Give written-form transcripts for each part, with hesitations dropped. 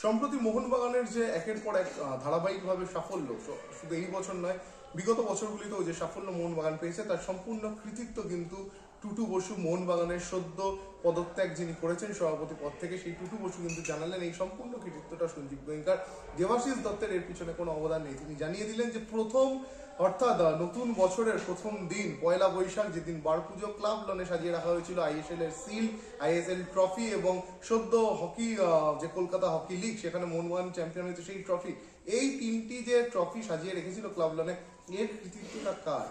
সম্প্রতি মোহনবাগানের যে একের পর এক ধারাবাহিকভাবে সাফল্য, শুধু এই বছর নয় বিগত বছরগুলিতেও যে সাফল্য মোহনবাগান পেয়েছে তার সম্পূর্ণ কৃতিত্ব কিন্তু টুটু বসু, মোহনবাগানের সদ্য পদত্যাগ যিনি করেছেন সভাপতি পদ থেকে, সেই টুটু বসু কিন্তু জানালেন এই সম্পূর্ণ কৃতিত্বটা সঞ্জীব গোয়েঙ্কার। দেবাশিস দত্তের এর পিছনে কোনো অবদান নেই। তিনি জানিয়ে দিলেন যে প্রথম অর্থাৎ নতুন বছরের প্রথম দিন পয়লা বৈশাখ, যেদিন বারপুজো, ক্লাব লনে সাজিয়ে রাখা হয়েছিল আইএসএল এর সিল, আইএসএল ট্রফি এবং সদ্য হকি যে কলকাতা হকি লিগ, সেখানে মোহনবাগান চ্যাম্পিয়ন হয়েছে সেই ট্রফি, এই তিনটি যে ট্রফি সাজিয়ে রেখেছিল ক্লাব লনে, এর কৃতিত্বটা কার?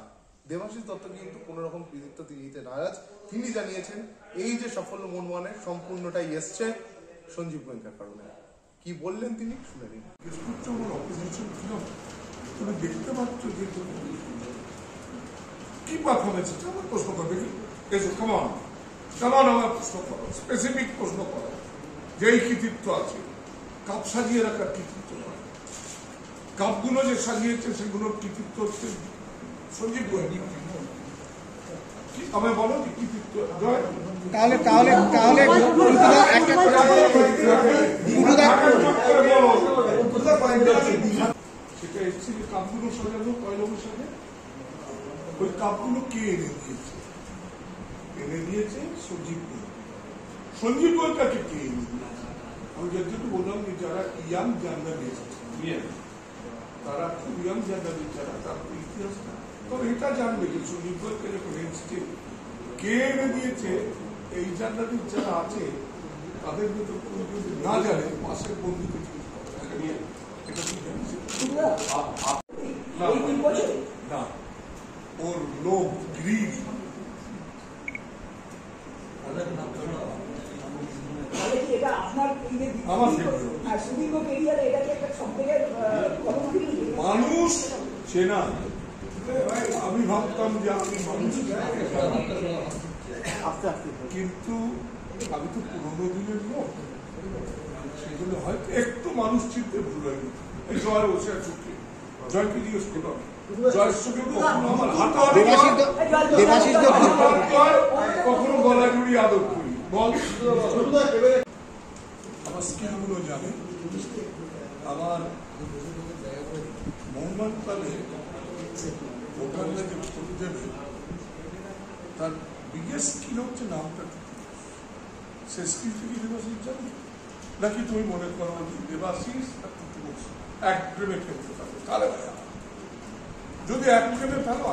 দেবাশিস দত্ত কিন্তু কোনো রকম কৃতিত্ব তিনি নিতে নারাজ। তিনি জানিয়েছেন এই যে সাফল্য মোহনবাগানের সম্পূর্ণটাই এসছে সঞ্জীব গোয়েঙ্কার কারণে। কি বললেন তিনি শুনে নিন। তুমি দেখতে পাচ্ছ যে কি পারফরমেন্স আছে, আমার প্রশ্ন করবে কি? কেমন আমার প্রশ্ন করো, স্পেসিফিক প্রশ্ন করো। যেই কৃতিত্ব আছে, কাপ সাজিয়ে রাখার কৃতিত্ব নয়, কাপগুলো যে সাজিয়েছে সেগুলোর কৃতিত্ব হচ্ছে সঞ্জীব গোয়েঙ্কার। আমায় বলো যে কৃতিত্ব তাহলে তাহলে তাহলে সেটা এসছে যে কাপগুলো সাজানো পয়লা বৈশাখে, ওই কাপগুলো কে এনে দিয়েছে? এনে দিয়েছে সঞ্জীব গোয়েঙ্কার। সঞ্জীব গোয়েঙ্কারকে কে এনে দিয়েছে? আমি যেহেতু বললাম যে যারা ইয়াং জার্নালিস্ট, তারা খুব ইয়াং জার্নালিস্ট, যারা তার ইতিহাস না, তবে এটা জানবে যে সঞ্জীব গোয়েঙ্কার যখন এসছে কে এনে দিয়েছে। এই জার্নালিস্ট যারা আছে তাদের মধ্যে যদি না জানে, পাশের বন্ধুকে জিজ্ঞেস করে এটা কি জানিস না, ওর লোভ, গ্রিড, মানুষ চেনা। আমি ভাবতাম যে আমি মানুষ, কিন্তু আমি তো পুরোনো দিনের লোক, সেই জন্য হয়তো একটু মানুষ চিনতে ভুল হয়নি। এই জয় বসে আছে, জয়কে জিজ্ঞেস করলাম, জয়ের সঙ্গে আমার হাত কখনো গলা জুড়ি আদর করি, বল আমার স্কিল গুলো জানে। আমার মোহাম্মদ কালে ওখানে যে ভোট দেবে, তার বিগেস্ট স্কিল হচ্ছে নামটা। সে স্কিল থেকে দেবাশিস জানে নাকি তুমি মনে করো দেবাশিস এক প্রেমে খেলতে পারবে? তাহলে যদি এক প্রেমে ফেলো